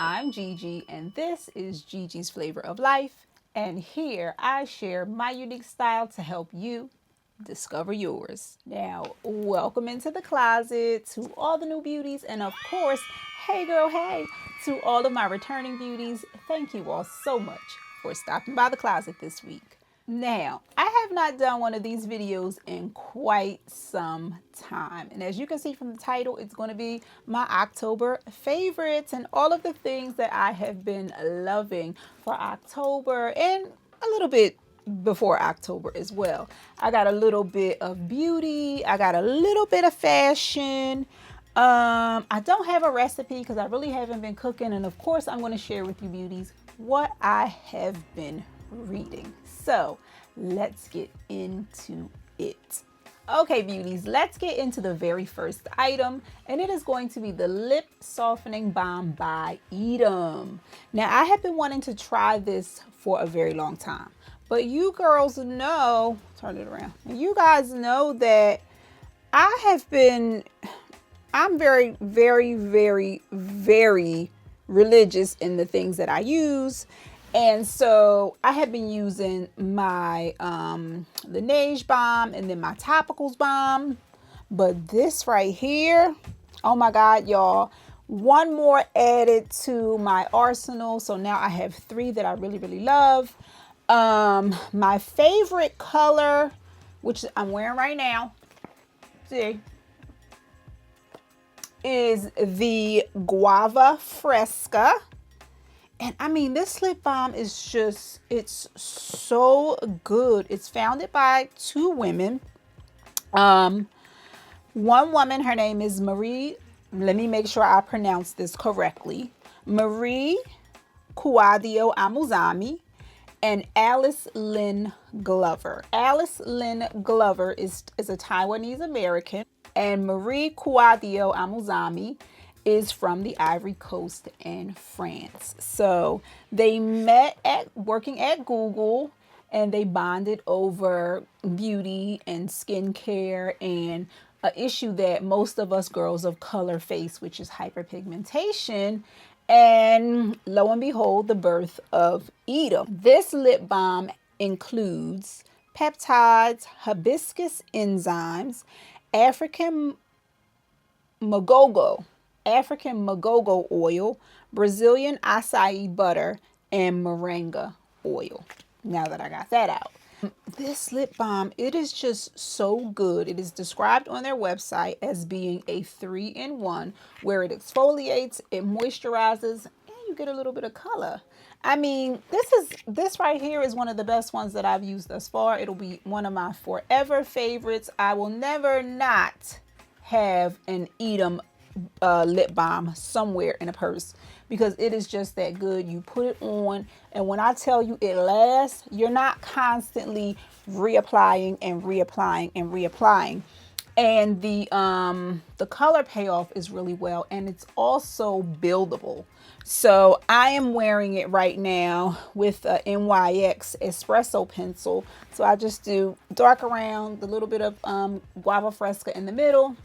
I'm Gigi, and this is Gigi's Flavor of Life. And here I share my unique style to help you discover yours. Now, welcome into the closet to all the new beauties, and of course, hey girl, hey, to all of my returning beauties. Thank you all so much for stopping by the closet this week. Now, I have not done one of these videos in quite some time. And as you can see from the title, it's going to be my October favorites and all of the things that I have been loving for October and a little bit before October as well. I got a little bit of beauty. I got a little bit of fashion. I don't have a recipe because I really haven't been cooking. And of course, I'm going to share with you beauties what I have been reading. So let's get into it. Okay, beauties, let's get into the very first item, and it is going to be the Lip Softening Balm by Eadem. Now, I have been wanting to try this for a very long time, but you girls know, turn it around, you guys know that I'm very, very, very, very religious in the things that I use. And so I have been using my the NOYZ balm and then my topicals balm. But this right here, oh my God, y'all, one more added to my arsenal. So now I have 3 that I really, really love. My favorite color, which I'm wearing right now, see, is the Guava Fresca. And I mean, this lip balm is just, it's so good. It's founded by 2 women. One woman, her name is Marie. Let me make sure I pronounce this correctly. Marie Cuadio Amuzami and Alice Lynn Glover. Alice Lynn Glover is a Taiwanese American, and Marie Cuadio Amuzami is from the Ivory Coast in France. So they met at working at Google, and they bonded over beauty and skincare and an issue that most of us girls of color face, which is hyperpigmentation. And lo and behold, the birth of Eadem. This lip balm includes peptides, hibiscus enzymes, African magogo oil, Brazilian acai butter, and moringa oil. Now that I got that out. This lip balm, it is just so good. It is described on their website as being a 3-in-1, where it exfoliates, it moisturizes, and you get a little bit of color. I mean, this right here is one of the best ones that I've used thus far. It'll be one of my forever favorites. I will never not have an Eadem lip balm somewhere in a purse because it is just that good. You put it on, and when I tell you it lasts, you're not constantly reapplying and reapplying and reapplying. And the color payoff is really well, and it's also buildable. So I am wearing it right now with a NYX espresso pencil. So I just do dark around, the little bit of Guava Fresca in the middle.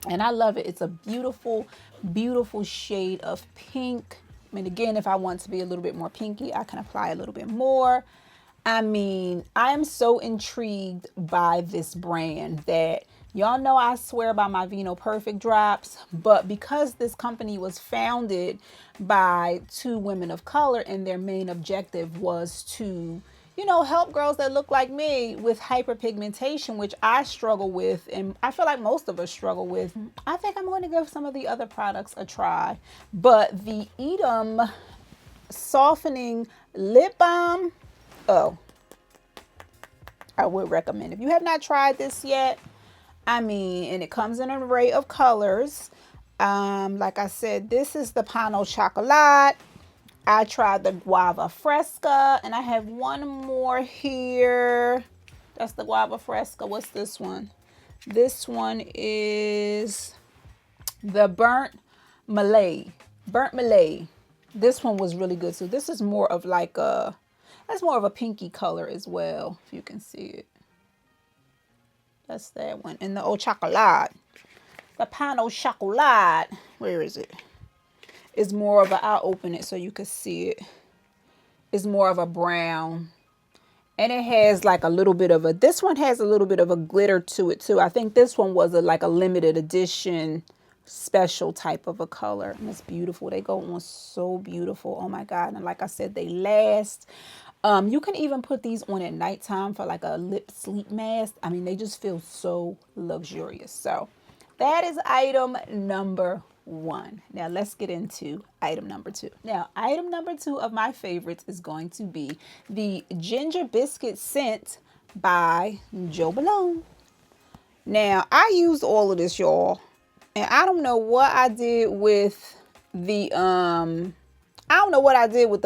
And I love it. It's a beautiful, beautiful shade of pink. I mean, again, if I want to be a little bit more pinky, I can apply a little bit more. I mean, I am so intrigued by this brand that y'all know I swear by my Vino Perfect drops. But because this company was founded by 2 women of color and their main objective was to, you know, help girls that look like me with hyperpigmentation, which I struggle with, and I feel like most of us struggle with, I think I'm going to give some of the other products a try. But the Eadem Softening Lip Balm, oh, I would recommend. If you have not tried this yet, I mean, and it comes in an array of colors. Like I said, this is the Pano Chocolat. I tried the Guava Fresca, and I have one more here. That's the Guava Fresca. What's this one? This one is the Burnt Malay. This one was really good. So this is more of like a, that's more of a pinky color as well, if you can see it. That's that one. And the Eau Chocolat. The Pano Chocolat. Where is it? is more of a, I'll open it so you can see it. It's more of a brown. And it has like a little bit of a, this one has a little bit of a glitter to it too. I think this one was like a limited edition special type of a color. And it's beautiful. They go on so beautiful. Oh my God. And like I said, they last. You can even put these on at nighttime for like a lip sleep mask. I mean, they just feel so luxurious. So that is item number 1. Now let's get into item number 2. Now, item number 2 of my favorites is going to be the Ginger Biscuit Scent by Malone. Now, I used all of this, y'all, and I don't know what I did with the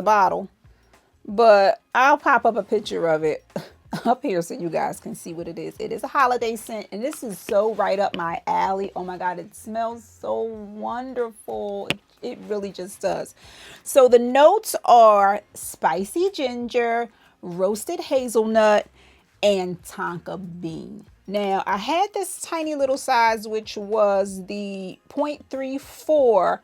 bottle, but I'll pop up a picture of it up here so you guys can see what it is. It is a holiday scent, and this is so right up my alley. Oh my God, it smells so wonderful. It really just does. So the notes are spicy ginger, roasted hazelnut, and tonka bean. Now, I had this tiny little size, which was the 0.34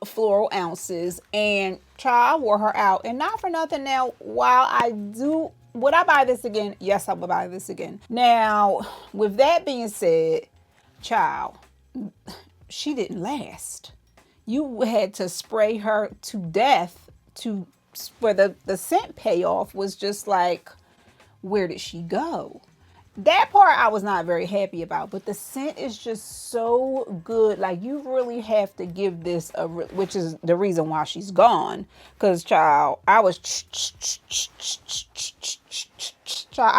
floral ounces, and child, I wore her out. And not for nothing, now, while I do, would I buy this again? Yes, I would buy this again. Now, with that being said, child, she didn't last. You had to spray her to death for the scent payoff was just like, where did she go? That part I was not very happy about, but the scent is just so good. Like, you really have to give this a, which is the reason why she's gone. Because, child, I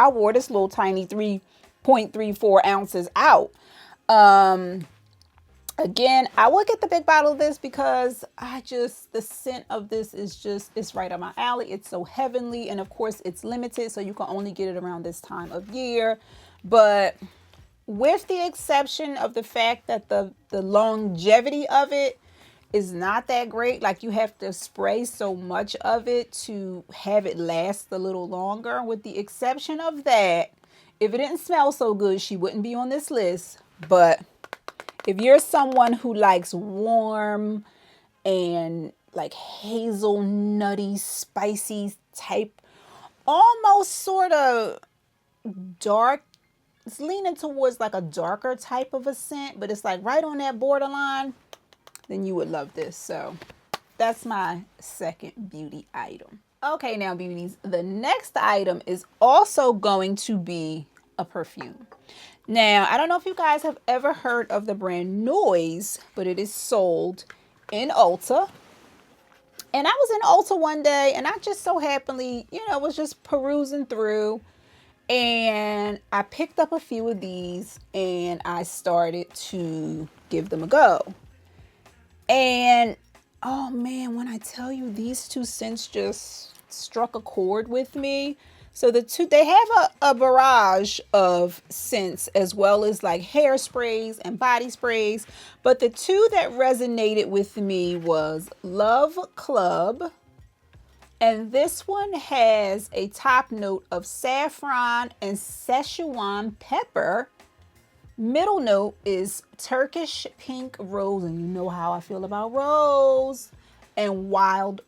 wore this little tiny 3.34 ounces out. Again, I would get the big bottle of this because the scent of this is just, it's right up my alley. It's so heavenly. And of course it's limited, so you can only get it around this time of year. But with the exception of the fact that the longevity of it is not that great. Like, you have to spray so much of it to have it last a little longer. With the exception of that, if it didn't smell so good, she wouldn't be on this list. But if you're someone who likes warm and like hazelnutty, spicy type, almost sort of dark, it's leaning towards like a darker type of a scent, but it's like right on that borderline, then you would love this. So that's my second beauty item. Okay, now beauties, the next item is also going to be a perfume. Now, I don't know if you guys have ever heard of the brand NOYZ, but it is sold in Ulta. And I was in Ulta one day, and I just so happily, was just perusing through, and I picked up a few of these, and I started to give them a go. And, oh man, when I tell you, these two scents just struck a chord with me. So the two, they have a barrage of scents as well as like hairsprays and body sprays. But the two that resonated with me was Love Club. And this one has a top note of saffron and Szechuan pepper. Middle note is Turkish pink rose. And you know how I feel about rose. And wild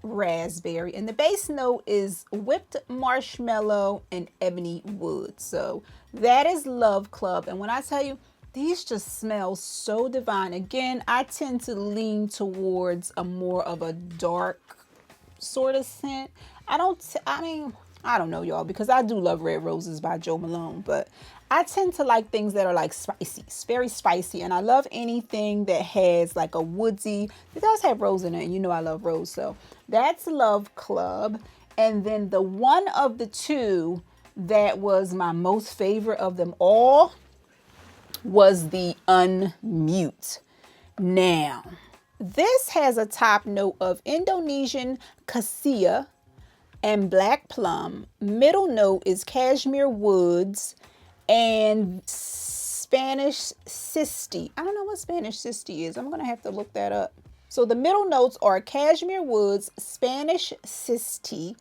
raspberry, and the base note is whipped marshmallow and ebony wood. So that is Love Club. And when I tell you, these just smell so divine. Again, I tend to lean towards a more of a dark sort of scent. I don't know, y'all, because I do love Red Roses by Jo Malone, but I tend to like things that are like spicy. It's very spicy, and I love anything that has like a woodsy. It does have rose in it, and you know I love rose, so that's Love Club. And then the one of the two that was my most favorite of them all was the Unmute. Now, this has a top note of Indonesian cassia and black plum. Middle note is cashmere woods and Spanish Sisti. I don't know what Spanish Sisti is. I'm going to have to look that up. So the middle notes are cashmere woods, Spanish Sisti,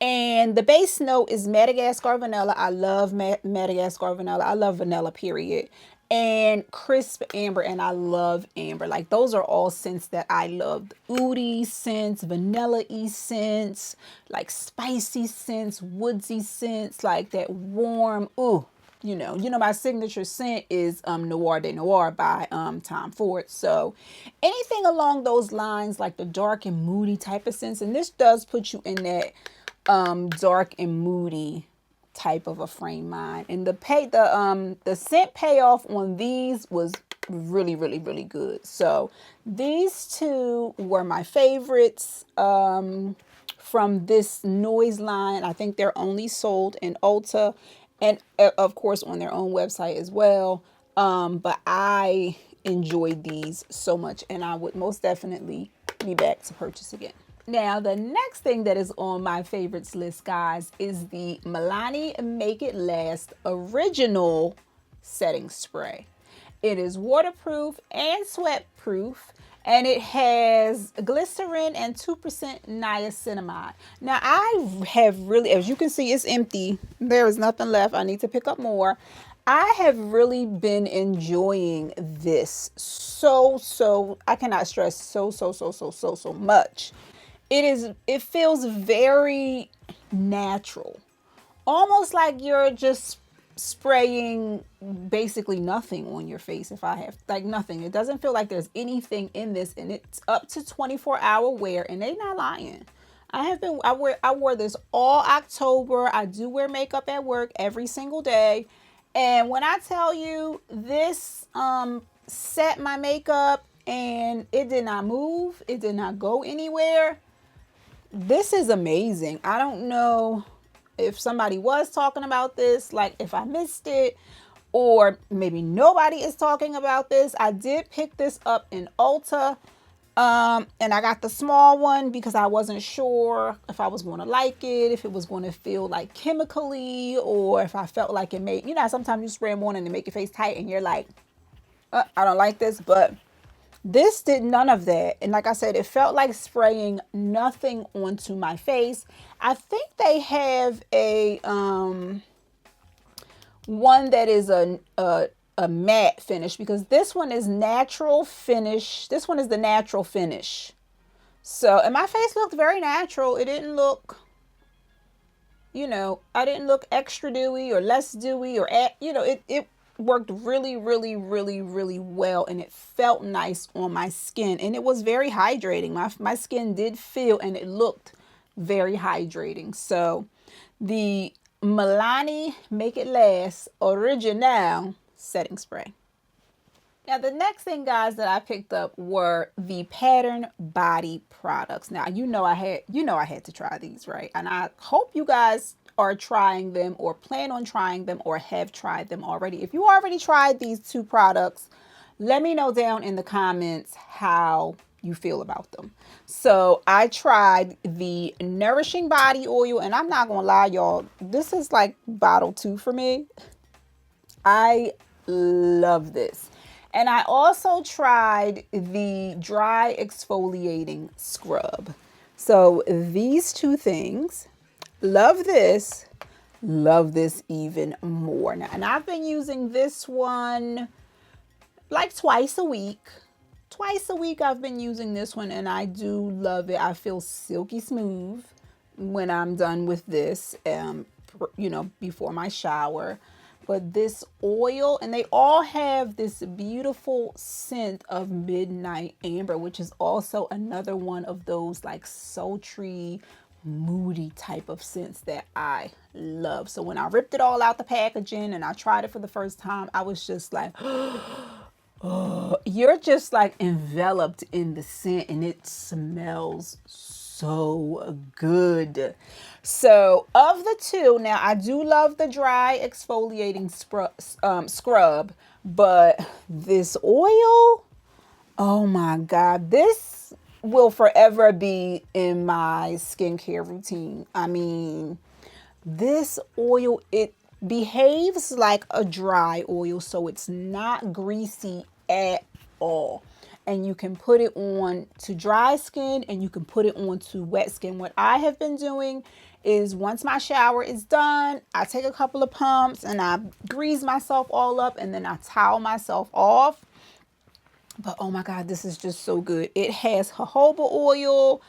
And the base note is Madagascar vanilla. I love Madagascar vanilla. I love vanilla, period. And crisp amber, and I love amber. Like, those are all scents that I love. Oody scents, vanilla-y scents, like spicy scents, woodsy scents, like that warm, ooh. My signature scent is Noir de Noir by Tom Ford. So anything along those lines, like the dark and moody type of scents, and this does put you in that dark and moody type of a frame mind. And the scent payoff on these was really, really, really good. So these two were my favorites from this NOYZ line. I think they're only sold in Ulta and of course on their own website as well. But I enjoyed these so much, and I would most definitely be back to purchase again. Now, the next thing that is on my favorites list, guys, is the Milani Make It Last Original Setting Spray. It is waterproof and sweat proof, and it has glycerin and 2% niacinamide. Now, I have really, as you can see, it's empty. There is nothing left. I need to pick up more. I have really been enjoying this so, I cannot stress so much. It feels very natural. Almost like you're just spraying basically nothing on your face. If I have like nothing, it doesn't feel like there's anything in this, and it's up to 24-hour wear, and they not lying. I wore this all October. I do wear makeup at work every single day. And when I tell you this set my makeup and it did not move, it did not go anywhere. This is amazing. I don't know if somebody was talking about this, like if I missed it, or maybe nobody is talking about this. I did pick this up in Ulta, and I got the small one because I wasn't sure if I was going to like it, if it was going to feel like chemically, or if I felt like it made, sometimes you spray them on and they make your face tight and you're like, I don't like this, but this did none of that. And like I said, it felt like spraying nothing onto my face. I think they have a one that is a matte finish, because this one is natural finish. This one is the natural finish. So, and my face looked very natural. It didn't look, I didn't look extra dewy or less dewy or, it worked really, really, really, really well, and it felt nice on my skin, and it was very hydrating. My skin did feel, and it looked very hydrating. So the Milani Make It Last Original Setting Spray. Now, the next thing, guys, that I picked up were the Pattern Body products. Now, I had to try these, right? And I hope you guys are trying them or plan on trying them or have tried them already. If you already tried these two products, let me know down in the comments how you feel about them. So I tried the Nourishing Body Oil, and I'm not gonna lie, y'all, this is like bottle 2 for me. I love this. And I also tried the Dry Exfoliating Scrub. So these two things, love this even more. Now, and I've been using this one like twice a week. I've been using this one, and I do love it. I feel silky smooth when I'm done with this, before my shower. But this oil, and they all have this beautiful scent of Midnight Amber, which is also another one of those like sultry, moody type of scents that I love. So when I ripped it all out the packaging and I tried it for the first time, I was just like, oh, you're just like enveloped in the scent, and it smells so good. So of the two, now I do love the Dry Exfoliating Scrub, but this oil, oh my God, this will forever be in my skincare routine. I mean, this oil, it behaves like a dry oil, so it's not greasy at all. And you can put it on to dry skin, and you can put it on to wet skin. What I have been doing is once my shower is done, I take a couple of pumps and I grease myself all up and then I towel myself off. But oh my God, this is just so good. It has jojoba oil,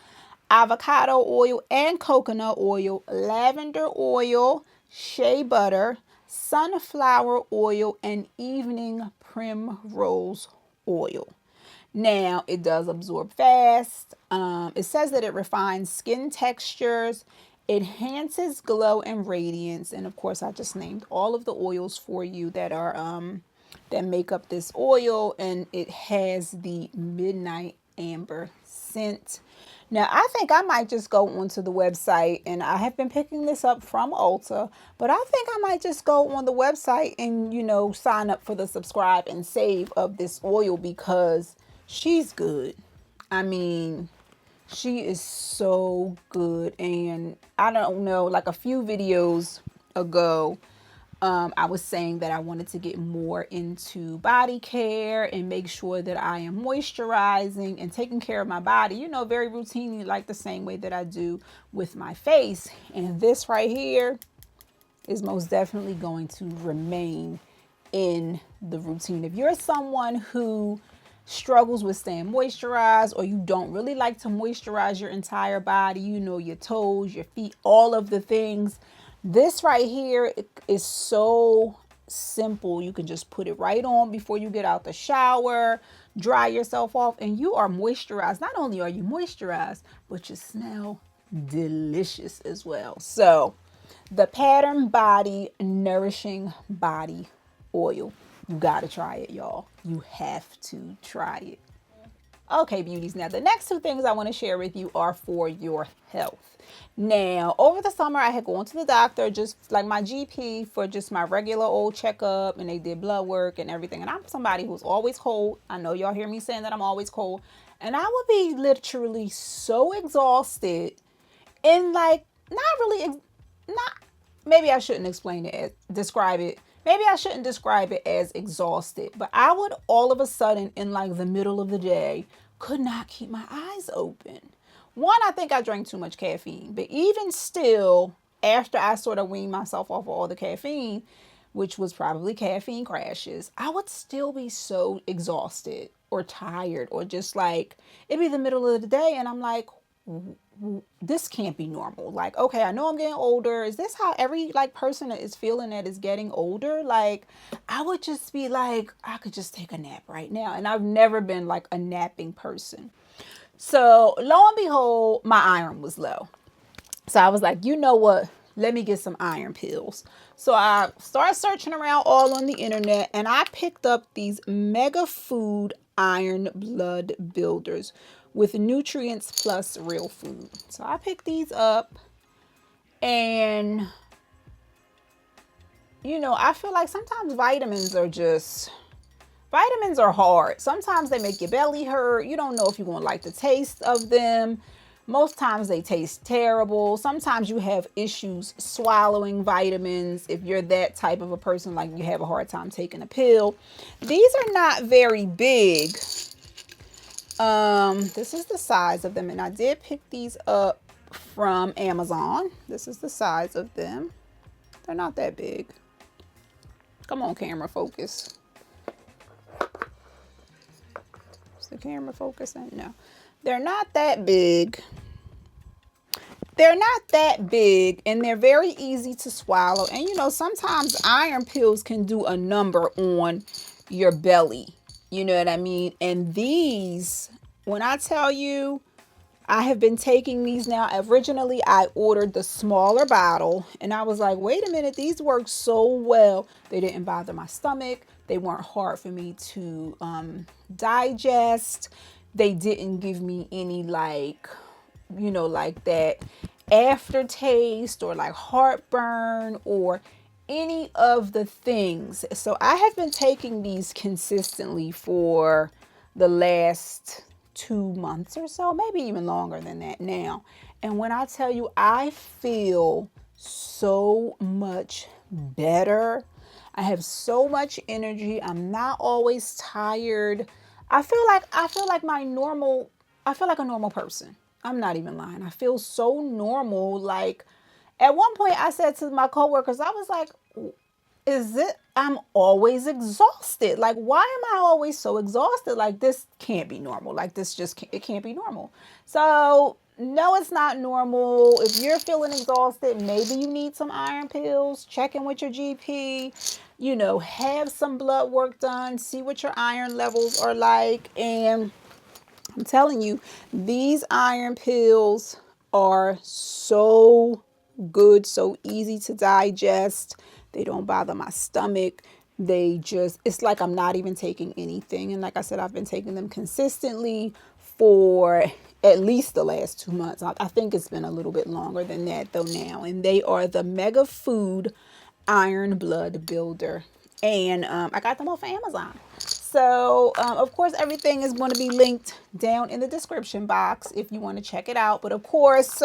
avocado oil, and coconut oil, lavender oil, shea butter, sunflower oil, and evening primrose oil. Now, it does absorb fast. It says that it refines skin textures, enhances glow and radiance. And of course, I just named all of the oils for you that are that make up this oil, and it has the midnight amber scent. Now, I think I might just go onto the website, and I have been picking this up from Ulta, but I think I might just go on the website and, sign up for the subscribe and save of this oil because she's good. I mean, she is so good. And I don't know, like a few videos ago, I was saying that I wanted to get more into body care and make sure that I am moisturizing and taking care of my body, very routinely, like the same way that I do with my face. And this right here is most definitely going to remain in the routine. If you're someone who struggles with staying moisturized, or you don't really like to moisturize your entire body, your toes, your feet, all of the things, this right here is so simple. You can just put it right on before you get out the shower, dry yourself off, and you are moisturized. Not only are you moisturized, but you smell delicious as well. So the Pattern Body Nourishing Body Oil. You gotta try it, y'all. You have to try it. Okay, beauties. Now, the next two things I want to share with you are for your health. Now, over the summer, I had gone to the doctor, just like my GP, for just my regular old checkup, and they did blood work and everything. And I'm somebody who's always cold. I know y'all hear me saying that I'm always cold. And I would be literally so exhausted and like, maybe I shouldn't describe it. Maybe I shouldn't describe it as exhausted, but I would all of a sudden in like the middle of the day could not keep my eyes open. One, I think I drank too much caffeine, but even still, after I sort of weaned myself off of all the caffeine, which was probably caffeine crashes, I would still be so exhausted or tired, or just like, it'd be the middle of the day and I'm like, this can't be normal. Like, okay, I know I'm getting older. Is this how every like person that is feeling that is getting older? Like, I would just be like, I could just take a nap right now. And I've never been like a napping person. So lo and behold, my iron was low. So I was like, you know what? Let me get some iron pills. So I started searching around all on the internet, and I picked up these MegaFood iron blood builders with nutrients plus real food. So I picked these up, and I feel like sometimes vitamins are hard. Sometimes they make your belly hurt. You don't know if you're going to like the taste of them. Most times they taste terrible. Sometimes you have issues swallowing vitamins. If you're that type of a person, like you have a hard time taking a pill. These are not very big. This is the size of them, and I did pick these up from Amazon. This is the size of them. They're not that big. Come on, camera, focus. Is the camera focusing? No. They're not that big. They're not that big, and they're very easy to swallow. And sometimes iron pills can do a number on your belly. You know what I mean? And these, when I tell you, I have been taking these now. Originally, I ordered the smaller bottle, and I was like, wait a minute, these work so well. They didn't bother my stomach. They weren't hard for me to digest. They didn't give me any like that aftertaste or like heartburn or any of the things. So I have been taking these consistently for the last 2 months or so, maybe even longer than that now. And when I tell you, I feel so much better. I have so much energy. I'm not always tired. I feel like a normal person. I'm not even lying. I feel so normal. Like, At one point, I said to my coworkers, I was like, is it, I'm always exhausted. Like, why am I always so exhausted? Like, this can't be normal. Like, this just can't, it can't be normal. So, no, it's not normal. If you're feeling exhausted, maybe you need some iron pills. Check in with your GP. You know, have some blood work done. See what your iron levels are like. And I'm telling you, these iron pills are so good, so easy to digest. They don't bother my stomach. They just, it's like I'm not even taking anything. And like I said, I've been taking them consistently for at least the last 2 months. I think it's been a little bit longer than that though now. And they are the MegaFood Iron Blood Builder. And I got them off of Amazon. So, of course, everything is going to be linked down in the description box if you want to check it out. But, of course,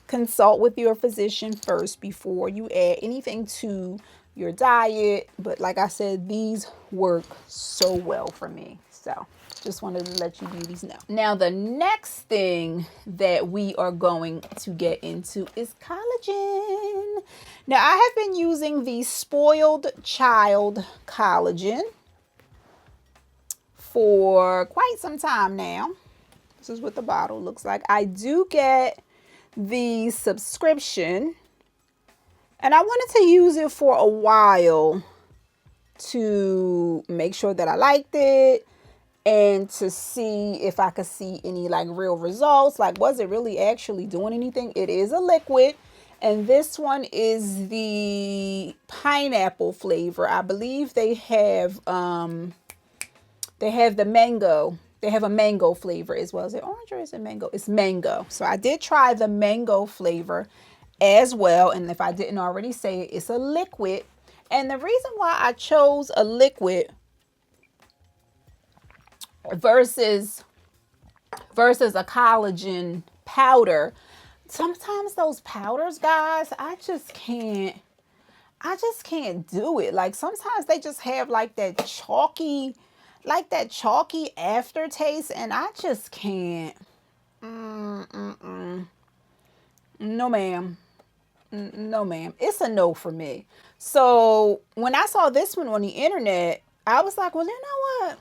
consult with your physician first before you add anything to your diet. But, like I said, these work so well for me. So, just wanted to let you beauties know. Now, the next thing that we are going to get into is collagen. Now, I have been using the SpoiledChild Collagen for quite some time now. This is what the bottle looks like. I do get the subscription, and I wanted to use it for a while to make sure that I liked it and to see if I could see any like real results. Like, was it really actually doing anything? It is a liquid, and this one is the pineapple flavor. I believe they have the mango. They have a mango flavor as well. Is it orange or is it mango? It's mango. So I did try the mango flavor as well. And if I didn't already say it, it's a liquid. And the reason why I chose a liquid versus a collagen powder, sometimes those powders, guys, I just can't do it. Like, sometimes they just have like that chalky aftertaste, and I just can't. No, ma'am. No, ma'am. It's a no for me. So when I saw this one on the internet, I was like, well, you know what?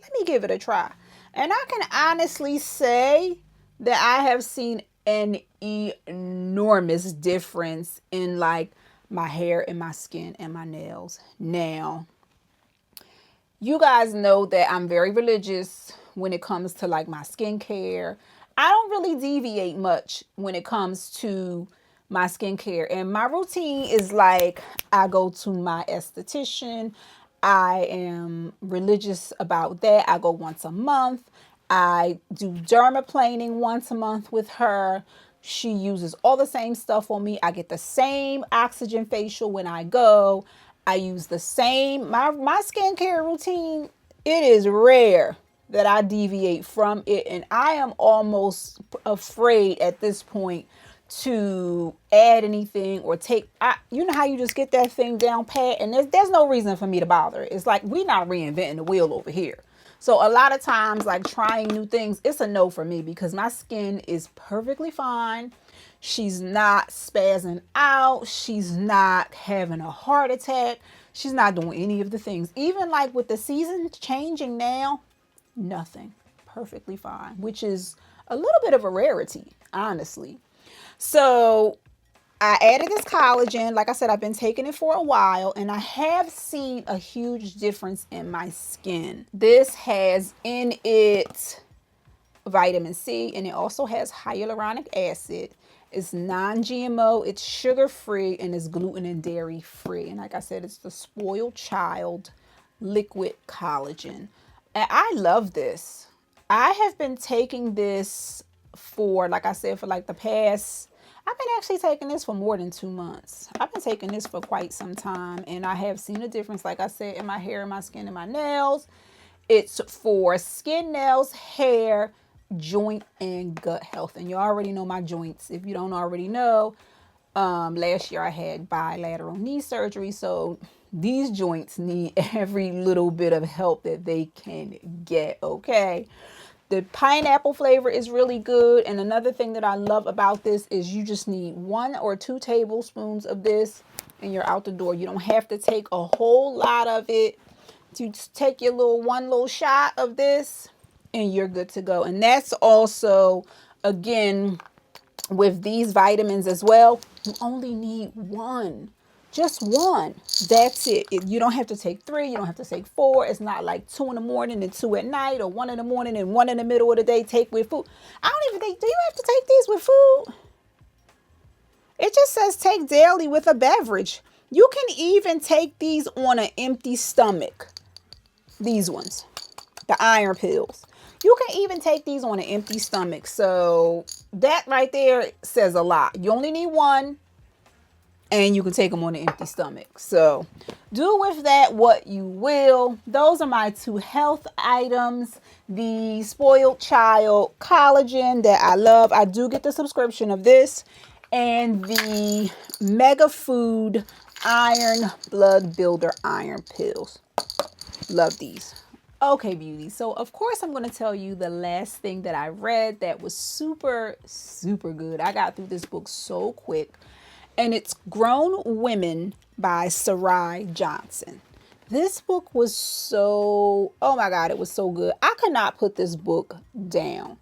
Let me give it a try. And I can honestly say that I have seen an enormous difference in like my hair and my skin and my nails. Now, you guys know that I'm very religious when it comes to like my skincare. I don't really deviate much when it comes to my skincare. And my routine is like, I go to my esthetician. I am religious about that. I go once a month. I do dermaplaning once a month with her. She uses all the same stuff on me. I get the same oxygen facial when I go. I use the same, my skincare routine. It is rare that I deviate from it. And I am almost afraid at this point to add anything or take, you know how you just get that thing down pat, and there's no reason for me to bother. It's like we're not reinventing the wheel over here. So a lot of times, like trying new things, it's a no for me because my skin is perfectly fine. She's not spazzing out. She's not having a heart attack. She's not doing any of the things. Even like with the season changing now, nothing. Perfectly fine, which is a little bit of a rarity, honestly. So I added this collagen. Like I said, I've been taking it for a while, and I have seen a huge difference in my skin. This has in it vitamin C, and it also has hyaluronic acid. It's non-GMO, it's sugar-free, and it's gluten and dairy-free. And like I said, it's the SpoiledChild liquid collagen. And I love this. I have been taking this for, like I said, for like the past, I've been actually taking this for more than 2 months. I've been taking this for quite some time, and I have seen a difference, like I said, in my hair, my skin, and my nails. It's for skin, nails, hair, joint, and gut health. And you already know my joints. If you don't already know, last year I had bilateral knee surgery, so these joints need every little bit of help that they can get, okay? The pineapple flavor is really good. And another thing that I love about this is you just need 1 or 2 tablespoons of this and you're out the door. You don't have to take a whole lot of it. You just take your one little shot of this and you're good to go. And that's also, again, with these vitamins as well, you only need 1. Just 1. That's it. You don't have to take 3. You don't have to take 4. It's not like 2 in the morning and 2 at night, or 1 in the morning and 1 in the middle of the day. Take with food. I don't even think. Do you have to take these with food? It just says take daily with a beverage. You can even take these on an empty stomach. These ones, the iron pills. You can even take these on an empty stomach. So that right there says a lot. You only need 1. And you can take them on an empty stomach. So do with that what you will. Those are my 2 health items. The SpoiledChild Collagen that I love. I do get the subscription of this. And the MegaFood Iron Blood Builder Iron Pills. Love these. Okay, beauty. So, of course, I'm going to tell you the last thing that I read that was super, super good. I got through this book so quick. And it's Grown Women by Sarai Johnson. This book was so, oh my God, it was so good. I could not put this book down.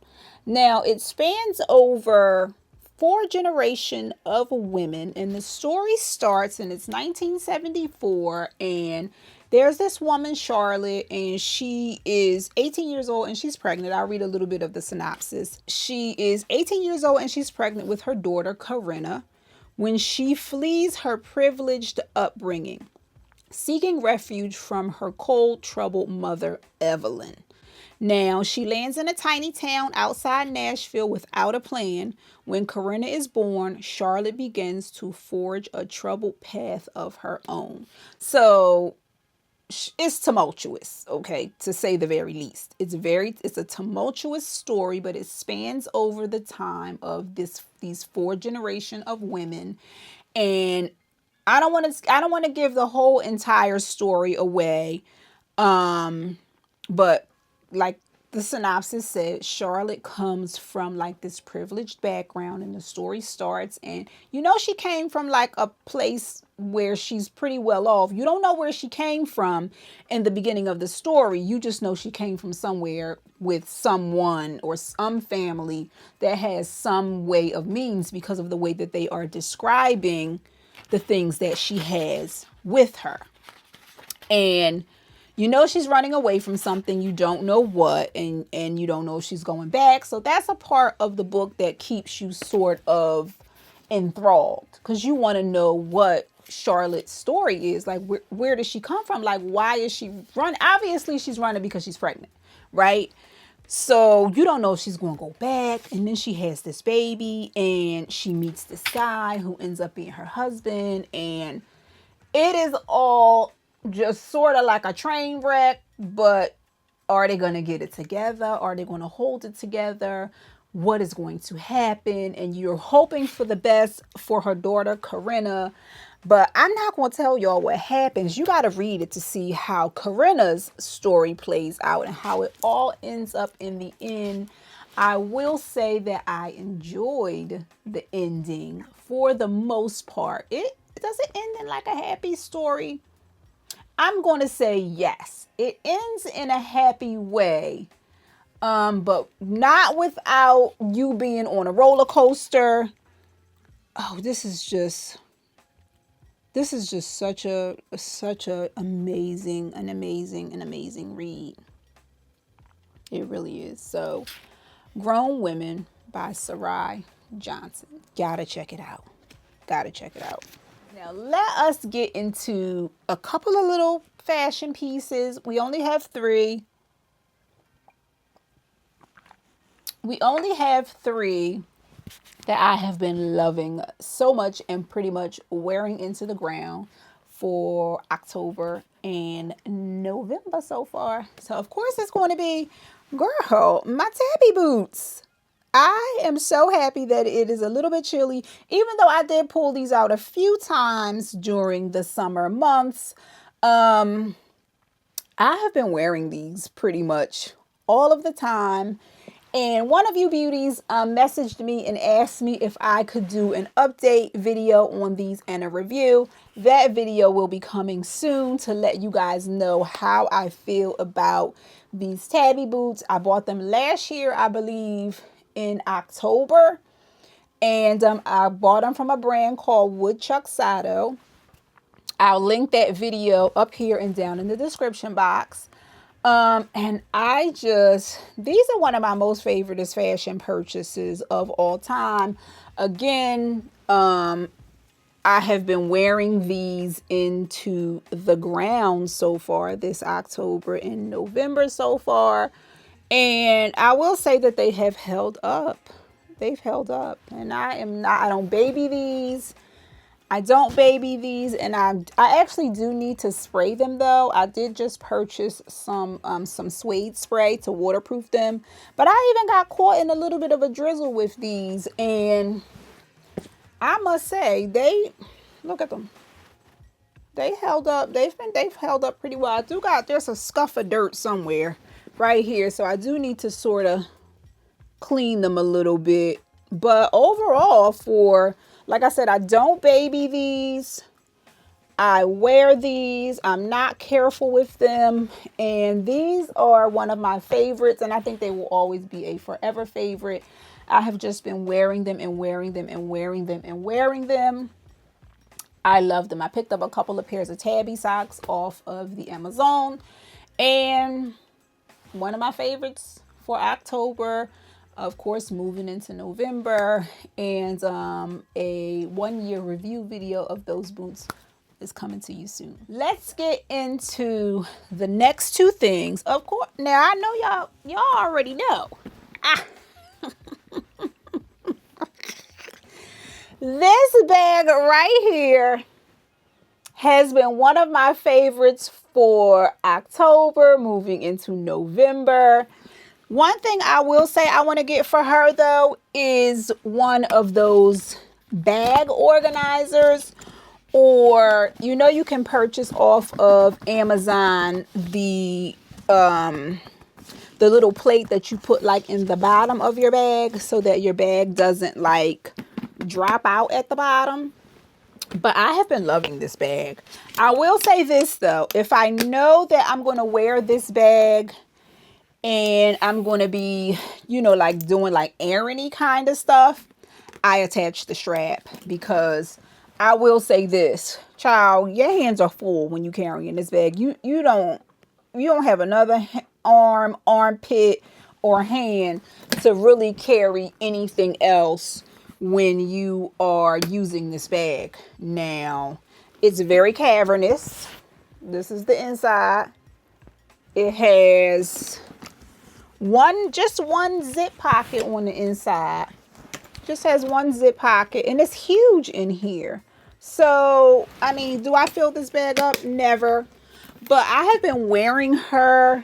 Now, it spans over 4 generations of women, and the story starts, and it's 1974, and there's this woman, Charlotte, and she is 18 years old and she's pregnant. I'll read a little bit of the synopsis. She is 18 years old and she's pregnant with her daughter, Corinna, when she flees her privileged upbringing, seeking refuge from her cold, troubled mother, Evelyn. Now, she lands in a tiny town outside Nashville without a plan. When Corinna is born, Charlotte begins to forge a troubled path of her own. So it's tumultuous, okay, to say the very least. It's a tumultuous story, but it spans over the time of these 4 generations of women. And I don't want to give the whole entire story away. But like the synopsis said, Charlotte comes from like this privileged background, and the story starts, and she came from like a place where she's pretty well off. You don't know where she came from in the beginning of the story. You just know she came from somewhere with someone or some family that has some way of means, because of the way that they are describing the things that she has with her. And she's running away from something. You don't know what, and you don't know if she's going back. So that's a part of the book that keeps you sort of enthralled, because you want to know what Charlotte's story is. Like, where does she come from? Like, why is she running? Obviously, she's running because she's pregnant, right? So you don't know if she's going to go back. And then she has this baby, and she meets this guy who ends up being her husband. And it is all just sort of like a train wreck, but are they going to get it together? Are they going to hold it together? What is going to happen? And you're hoping for the best for her daughter, Corinna. But I'm not going to tell y'all what happens. You got to read it to see how Corinna's story plays out and how it all ends up in the end. I will say that I enjoyed the ending for the most part. It doesn't end in like a happy story. I'm going to say yes. It ends in a happy way. But not without you being on a roller coaster. Oh, this is just such a amazing read. It really is. So, Grown Women by Sarai Johnson. Gotta check it out. Now, let us get into a couple of little fashion pieces. We only have 3. That I have been loving so much and pretty much wearing into the ground for October and November so far. So, of course, it's going to be, girl, my Tabi boots. I am so happy that it is a little bit chilly, even though I did pull these out a few times during the summer months. I have been wearing these pretty much all of the time. And one of you beauties messaged me and asked me if I could do an update video on these and a review. That video will be coming soon to let you guys know how I feel about these Tabi boots. I bought them last year, I believe, in October. And I bought them from a brand called WoodChuckSato. I'll link that video up here and down in the description box. And these are one of my most favorite fashion purchases of all time. Again, I have been wearing these into the ground so far this October and November so far. And I will say that they have held up. They've held up. And I don't baby these. I don't baby these, and I actually do need to spray them though. I did just purchase some suede spray to waterproof them, but I even got caught in a little bit of a drizzle with these, and I must say look at them. They held up. They've held up pretty well. There's a scuff of dirt somewhere right here, so I do need to sort of clean them a little bit. But overall, like I said, I don't baby these. I wear these. I'm not careful with them. And these are one of my favorites. And I think they will always be a forever favorite. I have just been wearing them and wearing them and wearing them and wearing them. I love them. I picked up a couple of pairs of Tabi socks off of the Amazon. And one of my favorites for October. Of course, moving into November, and a 1-year review video of those boots is coming to you soon. Let's get into the next two things. Of course, now I know y'all already know. This bag right here has been one of my favorites for October, moving into November. One thing I will say I want to get for her, though, is one of those bag organizers, or, you can purchase off of Amazon the little plate that you put like in the bottom of your bag so that your bag doesn't like drop out at the bottom. But I have been loving this bag. I will say this, though. If I know that I'm going to wear this bag and I'm going to be, like doing like errandy kind of stuff, I attach the strap, because I will say this, child, your hands are full when you carrying this bag. You don't have another arm, armpit, or hand to really carry anything else when you are using this bag. Now, it's very cavernous. This is the inside. It has just one zip pocket on the inside. Just has one zip pocket, and it's huge in here. So, I mean, do I fill this bag up? Never. But I have been wearing her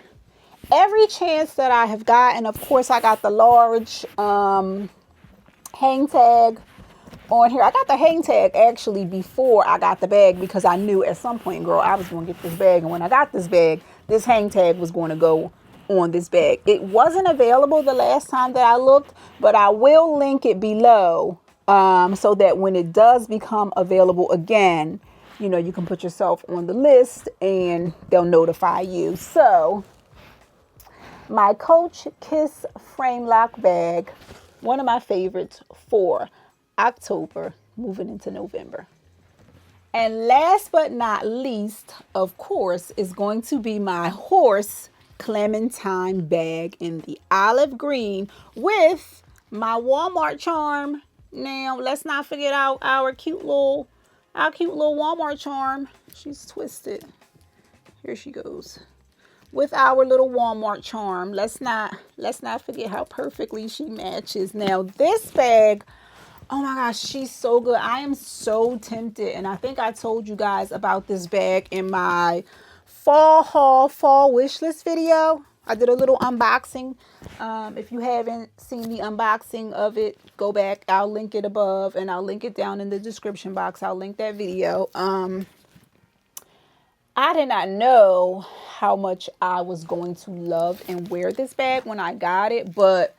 every chance that I have gotten. Of course, I got the large hang tag on here. I got the hang tag actually before I got the bag, because I knew at some point, girl, I was going to get this bag. And when I got this bag, this hang tag was going to go on this bag. It wasn't available the last time that I looked, but I will link it below so that when it does become available again, you can put yourself on the list and they'll notify you. So my Coach Kiss frame lock bag, one of my favorites for October, moving into November. And last but not least, of course, is going to be my Horse Clementine bag in the olive green with my Walmart charm. Now, let's not forget our cute little Walmart charm. She's twisted. Here she goes. With our little Walmart charm. Let's not forget how perfectly she matches. Now, this bag, oh my gosh, she's so good. I am so tempted. And I think I told you guys about this bag in my fall wish list video. I did a little unboxing. If you haven't seen the unboxing of it, go back. I'll link it above and I'll link it down in the description box. I'll link that video. I did not know how much I was going to love and wear this bag when I got it, but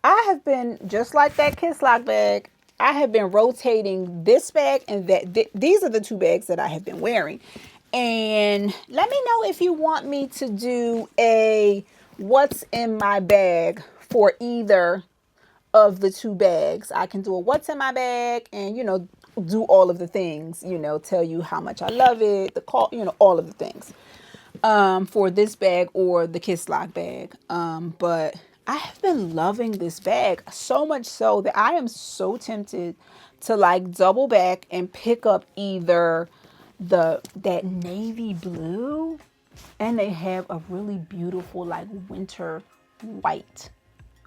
I have been, just like that Kisslock bag, I have been rotating this bag and that. These are the two bags that I have been wearing. And let me know if you want me to do a what's in my bag for either of the two bags. I can do a what's in my bag and, do all of the things, tell you how much I love it, the call, all of the things for this bag or the Kisslock bag. But I have been loving this bag so much so that I am so tempted to like double back and pick up either that navy blue, and they have a really beautiful like winter white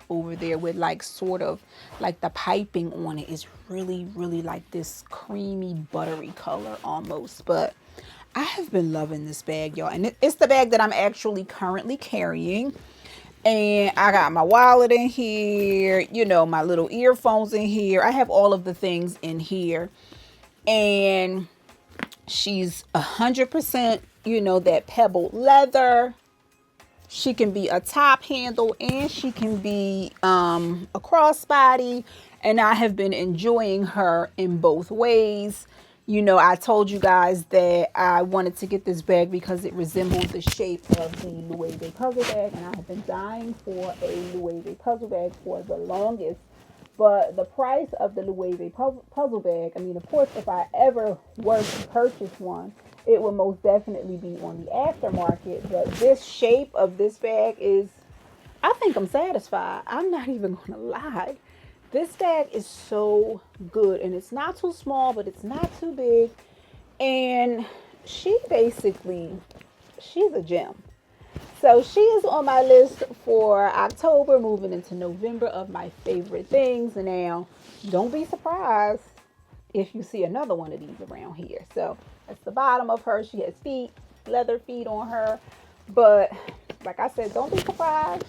over there with like sort of like the piping on it is really, really like this creamy buttery color almost. But I have been loving this bag, y'all, and it's the bag that I'm actually currently carrying. And I got my wallet in here, my little earphones in here. I have all of the things in here. And she's 100%, that pebbled leather. She can be a top handle and she can be a crossbody. And I have been enjoying her in both ways. I told you guys that I wanted to get this bag because it resembled the shape of the NOYZ puzzle bag. And I have been dying for a NOYZ puzzle bag for the longest. But the price of the NOYZ puzzle bag, I mean, of course, if I ever were to purchase one, it would most definitely be on the aftermarket. But this shape of this bag is, I think I'm satisfied. I'm not even going to lie. This bag is so good, and it's not too small, but it's not too big. And she's a gem. So she is on my list for October, moving into November, of my favorite things. And now, don't be surprised if you see another one of these around here. So that's the bottom of her. She has feet, leather feet on her. But like I said, don't be surprised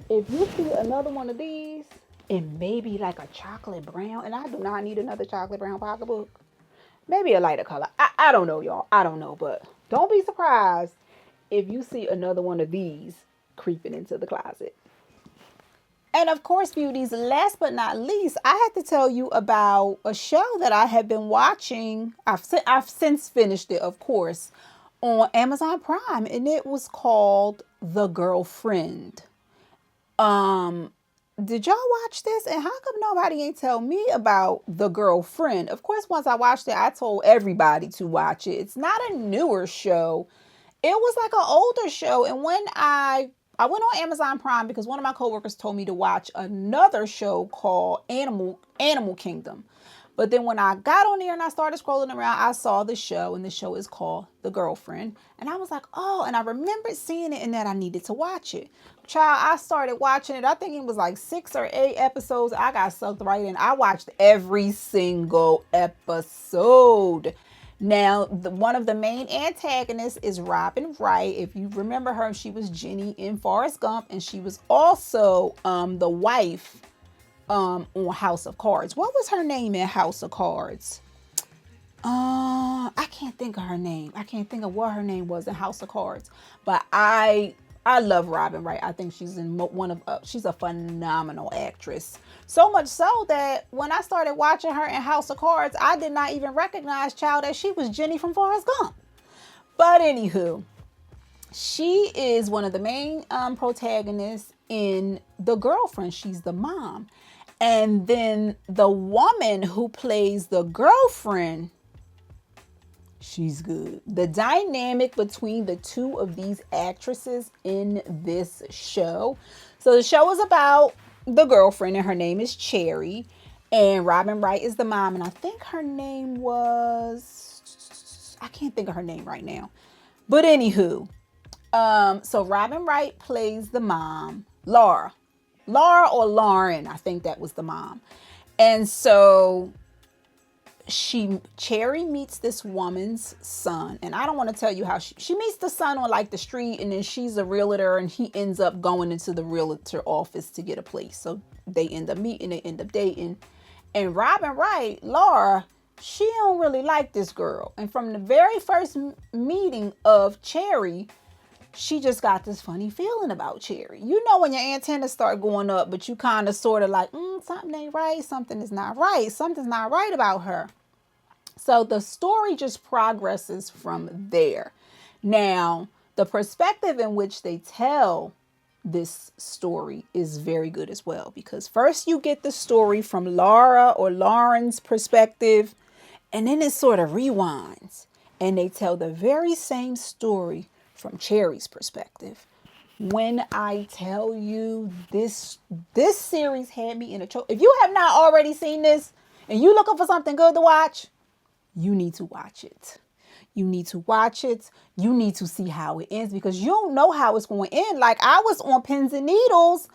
if you see another one of these. And maybe like a chocolate brown. And I do not need another chocolate brown pocketbook. Maybe a lighter color. I don't know, y'all. I don't know. But don't be surprised if you see another one of these creeping into the closet. And of course, beauties, last but not least, I had to tell you about a show that I have been watching. I've since finished it, of course, on Amazon Prime. And it was called The Girlfriend. Did y'all watch this? And how come nobody ain't tell me about The Girlfriend? Of course, once I watched it, I told everybody to watch it. It's not a newer show. It was like an older show. And when I went on Amazon Prime because one of my coworkers told me to watch another show called Animal Kingdom. But then when I got on there and I started scrolling around, I saw the show, and the show is called The Girlfriend. And I was like, oh, and I remembered seeing it and that I needed to watch it. Child, I started watching it. I think it was like 6 or 8 episodes. I got sucked right in. I watched every single episode. Now, one of the main antagonists is Robin Wright. If you remember her, she was Jenny in Forrest Gump, and she was also the wife on House of Cards. What was her name in House of Cards? I can't think of her name. I can't think of what her name was in House of Cards. But I love Robin Wright. I think she's in she's a phenomenal actress. So much so that when I started watching her in House of Cards, I did not even recognize, child, that she was Jenny from Forrest Gump. But anywho, she is one of the main protagonists in The Girlfriend. She's the mom. And then the woman who plays the girlfriend, she's good. The dynamic between the two of these actresses in this show. So the show is about the girlfriend, and her name is Cherry. And Robin Wright is the mom. And I think her name was, I can't think of her name right now. But anywho, so Robin Wright plays the mom, Laura or Lauren, I think that was the mom. And so Cherry meets this woman's son, and I don't want to tell you how she meets the son on like the street, and then she's a realtor, and he ends up going into the realtor office to get a place. So they end up meeting, they end up dating. And Robin Wright, Laura, she don't really like this girl. And from the very first meeting of Cherry, she just got this funny feeling about Cherry. You know when your antennas start going up, but you kind of sort of like, something ain't right, something is not right, something's not right about her. So the story just progresses from there. Now, the perspective in which they tell this story is very good as well, because first you get the story from Laura or Lauren's perspective, and then it sort of rewinds and they tell the very same story from Cherry's perspective. When I tell you this series had me in a choke. If you have not already seen this and you looking for something good to watch, you need to watch it. You need to watch it. You need to see how it ends, because you don't know how it's going to end. Like, I was on pins and needles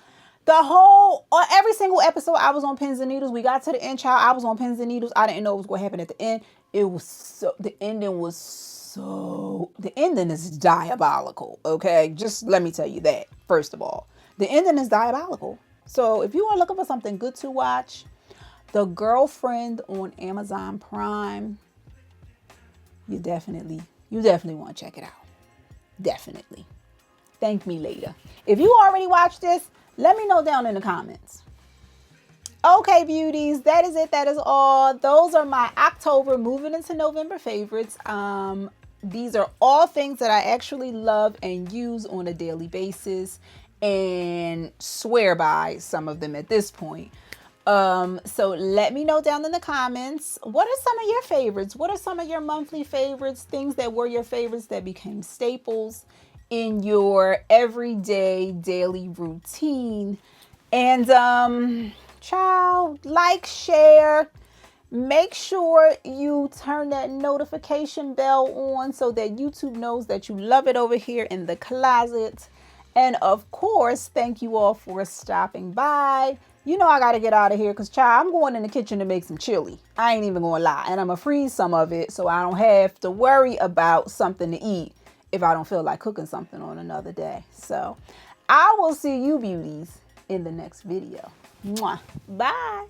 every single episode. I was on pins and needles. We got to the end, child. I was on pins and needles. I didn't know what was going to happen at the end. The ending is diabolical. Okay. Just let me tell you that. First of all, the ending is diabolical. So if you are looking for something good to watch, The Girlfriend on Amazon Prime, you definitely want to check it out. Definitely. Thank me later. If you already watched this, let me know down in the comments. Okay, beauties, that is it. That is all. Those are my October moving into November favorites. These are all things that I actually love and use on a daily basis and swear by some of them at this point. So let me know down in the comments, what are some of your favorites? What are some of your monthly favorites? Things that were your favorites that became staples in your everyday daily routine. And child, like, share, make sure you turn that notification bell on so that YouTube knows that you love it over here in the closet. And of course, thank you all for stopping by. You know I got to get out of here because, child, I'm going in the kitchen to make some chili. I ain't even going to lie. And I'm going to freeze some of it so I don't have to worry about something to eat if I don't feel like cooking something on another day. So I will see you beauties in the next video. Mwah. Bye.